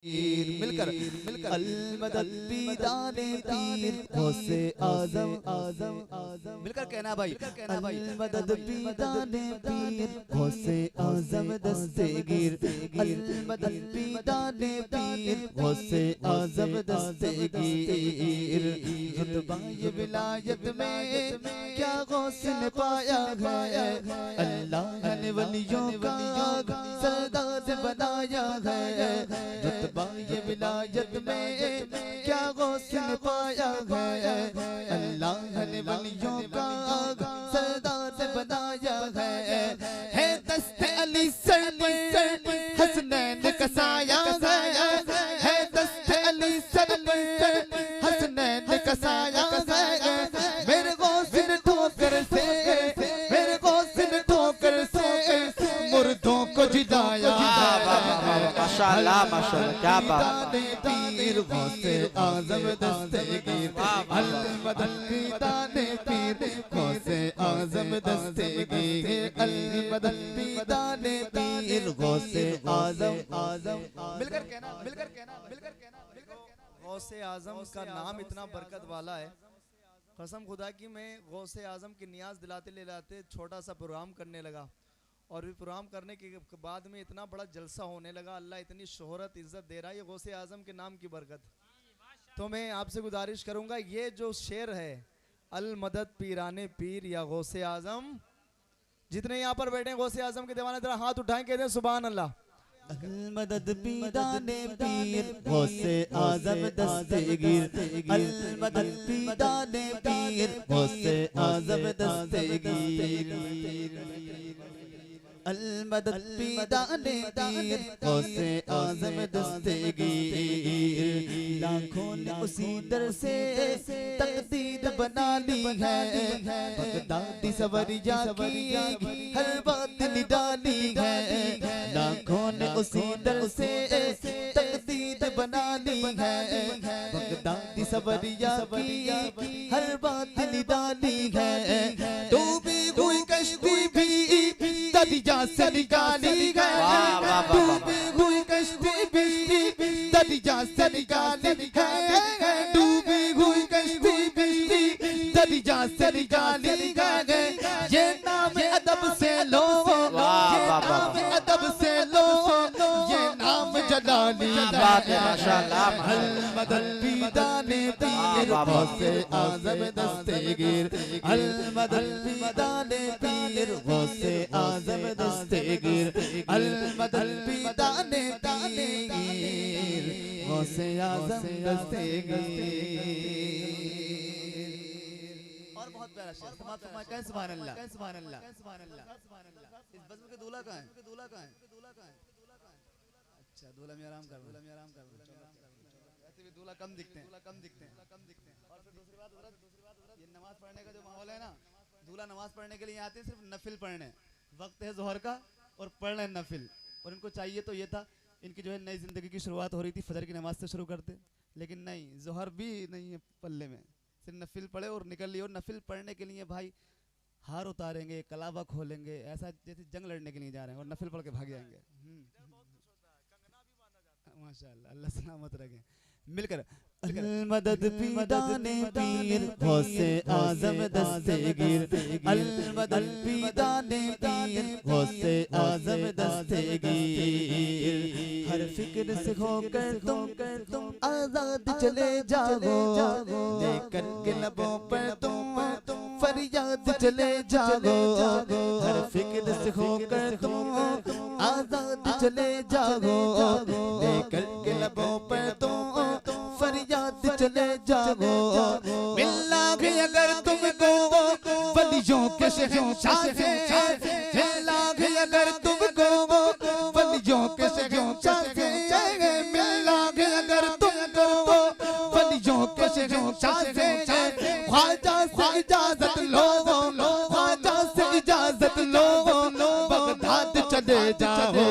मिलकर मिलकर अलमदद पीदाने पीर गौसे आजम आजम आजम मिलकर कहना भाई अलमदद पीदाने पीर गौसे आजम दस्तगीर अलमदद पीदाने पीर गौसे आजम दस्तगीर रुतबाए विलायत में क्या गौस ने पाया है अल्लाह ने वलियों का सरदार बनाया है रुतबाए विलायत में क्या गौस ने पाया है अल्लाह ने वलियों का सरदार बनाया है दस्ते अली सर पर हसनैन का साया है दस्ते अली सर पर हसनैन का साया है मेरे गौस ने ठोकर से मेरे गौस ने ठोकर से मुर्दों को जिलाया माशाअल्लाह माशाअल्लाह क्या बात पीर गौसे आजम दस्तगीर अलमदद पीदाने पीर गौसे आजम दस्तगीर अलमदद पीदाने पीर गौसे आजम आजम मिलकर कहना मिलकर कहना मिलकर कहना मिलकर कहना गौसे आजम का नाम इतना बरकत वाला है, कसम खुदा की मैं गौसे आजम की नियाज दिलाते ले लाते छोटा सा प्रोग्राम करने लगा और भी प्रोग्राम करने के बाद में इतना बड़ा जलसा होने लगा। अल्लाह इतनी शोहरत इज्जत दे रहा है ये गौसे आजम के नाम की बरकत। तो मैं आपसे गुजारिश करूंगा ये जो शेर है अल मदद पीराने पीर या गौसे आजम, जितने यहाँ पर बैठे हैं गौसे आजम के दीवाने जरा हाथ उठाएं कहते हैं सुभान अल्लाह। अलमदद पीदाने पीर गौसे आजम दस्तगीर अलमदद पीदाने पीर गौसे आजम दस्तगीर अलमदद पीदाने पीर गौसे आजम दस्तगीर लाखों ने उसी दर से तकदीर बना ली है बगदादी सवरिया की हर बात निडाली है लाखों ने उसी दर से तकदीर बना ली है बगदादी सवरिया की हर बात निडाली है डूबी हुई कश्ती भी दरिया से निकाली है डूबी हुई कश्ती भी दरिया से निकाली है डूबी हुई कश्ती भी दरिया से निकाली है ये नाम अदब से लो ये नाम अदब से लो ये नाम जलाली माशाअल्लाह अलमदद पीदाने पीर गौसे आजम दस्तगीर अलमदद पीदाने पीर गौसे आजम दस्तगीर अलमदद पीदाने पीर गौसे आजम दस्तगीर। और बहुत प्यारा शेर समाप्त फरमाए कहें सुभान अल्लाह कहें सुभान अल्लाह सुभान अल्लाह सुभान अल्लाह। इस बज़्म के दूल्हा कहाँ है दूल्हा कहाँ है दूल्हा कहाँ है अच्छा दूल्हा में आराम कर दूल्हा में आराम कर ऐसे भी दूल्हा कम दिखते हैं और फिर दूसरी बात ये नमाज पढ़ने का जो माहौल है ना दूल्हा नमाज पढ़ने के लिए आते हैं सिर्फ नफिल पढ़ने, वक्त है जोहर का और पढ़ रहे नफिल और इनको चाहिए तो ये था इनकी जो है नई जिंदगी की शुरुआत हो रही थी फजर की नमाज से शुरू करते लेकिन नहीं जोहर भी नहीं है पल्ले में सिर्फ नफिल पढ़े और निकल लिए और नफिल पढ़ने के लिए भाई हार उतारेंगे कलावा खोलेंगे ऐसा जैसे जंग लड़ने के लिए जा रहे हैं और नफिल पढ़ के भाग जाएंगे। माशाअल्लाह अल्लाह सलामत रखे मिलकर अलमदद पीदाने पीर गौसे आजम दस्तगीर अलमदद पीदाने पीर गौसे आजम दस्तगीर हर फिक्र से होकर तुम आजाद चले जाओ लेकर के लबों पर तुम फरियाद चले जाओ हर फिक्र से होकर तुम आजाद चले जाओ लेकर के लबों पर तुम फरियाद चले जाओ मिलना भी अगर तुमको वलियों के शहंशाह से मिलना भी अगर तुमको वलियों के शहंशाह से मिलना भी अगर तुमको वलियों के शहंशाह से ख्वाजा से इजाजत लो ख्वाजा से इजाजत लो बगदाद चले जाओ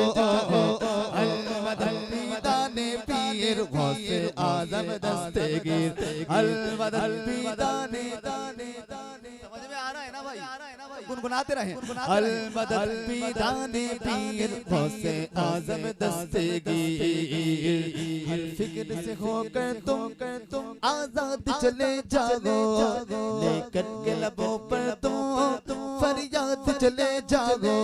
अलमदद पीदाने पीर गौसे आजम दस्तगीर अलमदद पीदाने समझ में आ रहा है गुनगुनाते रहे। अल मदद पीदाने पीर गौसे आजम दस्तगीर, हर फिक्र से होकर तुम आजाद चले जागो, लेकर के लबों पर तुम फरियाद चले जागो,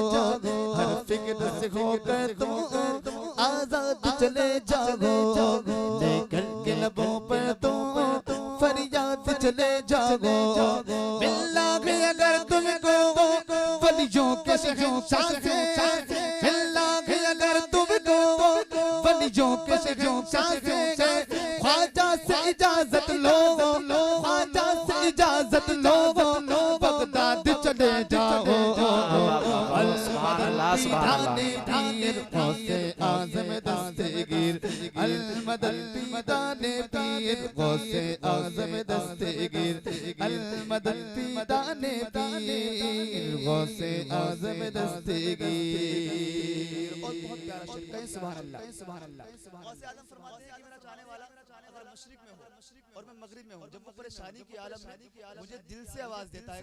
हर फिक्र से होकर तुम आजाद चले जागो, लेकर के लबों पर तुम फरियाद चले जागो। मिलना भी अगर तुमको वलियों के शहंशाह से, मिलना भी अगर तुमको वलियों के शहंशाह से, ख्वाजा से इजाजत लो, ख्वाजा से इजाजत लो, बगदाद चले जाओ। पीर गौसे आज़म दस्तगीर, अल मदद पीदाने पीर गौसे आज़म दस्तगीर, अल मदद पीदाने पीर गौसे आज़म दस्तगीर। और बहुत प्यारा शेर, कहें सुभान अल्लाह, सुभान अल्लाह। गौसे आज़म फरमाते हैं कि मेरा चाहने वाला अगर मशरिक में हो और मैं मगरिब में हूँ, जब वो परेशानी की आलम में मुझे दिल से आवाज देता है,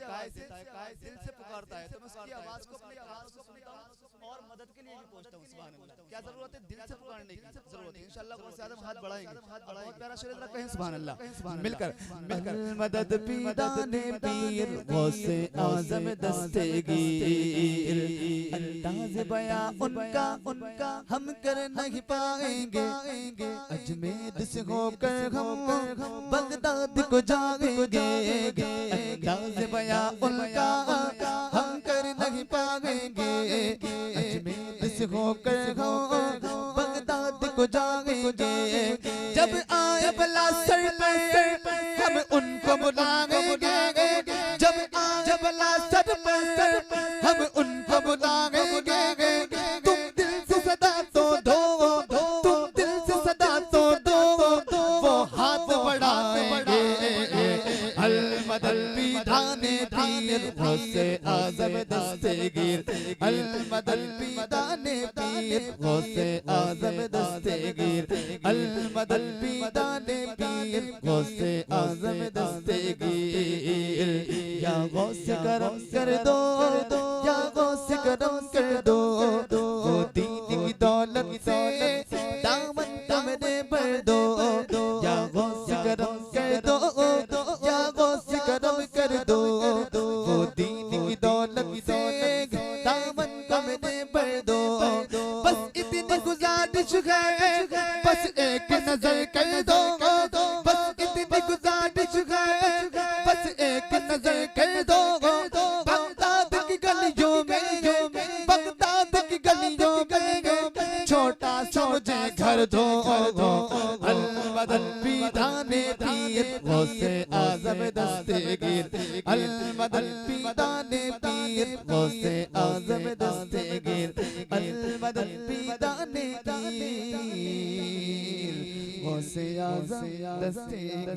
दिल से पुकारता है, तो मैं उसकी आवाज को अपनी आवाज को सुनता हूँ और मदद के लिए भी पहुंचता हूँ। सुभान अल्लाह। क्या जरूरत है? दिल से पुकारने की जरूरत है। इंशाअल्लाह गौसे आज़म हाथ बढ़ाएंगे। बहुत प्यारा शेर, जरा कहें सुभान अल्लाह, मिलकर मिलकर। मदद पीदाने पीर गौसे आज़म दस्तगीर, अंदाज़ बयां उनका हम कर नहीं पाएंगे, अजमेर से होकर हम बगदाद को जाएंगे, अंदाज़ बयां उनका हम कर नहीं पाएंगे, अजमेर से होकर हम बगदाद को जाएंगे। जब आए बला सर पर हम उनको बुलाएंगे, जब आए बला सर पर हम उनको बुलाएंगे। तुम दिल से सदा तो दो, तुम दिल से सदा तो दो, वो हाथ बढ़ाएंगे। अल मदद पीदाने पीर गौसे आज़म दस्तगीर, अल मदद पीदाने पीर गौसे आज़म दस्तगीर, अल मदद पीदाने पीर गौसे आज़म दस्तगीर। या गौसे करम कर दो, या गौसे करम कर दो, वो दीन की दौलत से दामन मेरे भर दो। या गौसे करम कर दो, या गौसे करम कर दो, वो दीन की दौलत से दामन मेरे भर दो। बस इतनी गुजारिश है, बस एक नजर कर दो, बस इतनी गुजारिश है, बस एक नजर कर दो। बगदाद की गलियों में, बगदाद की गलियों में छोटा सा मुझे घर दो। अल मदद पीदाने पीर गौसे आज़म दस्तगीर, अल मदद पीदाने पीर गौसे आज़म दस्तगीर, अल मदद पीदाने पीर गौसे आज़म दस्तगीर।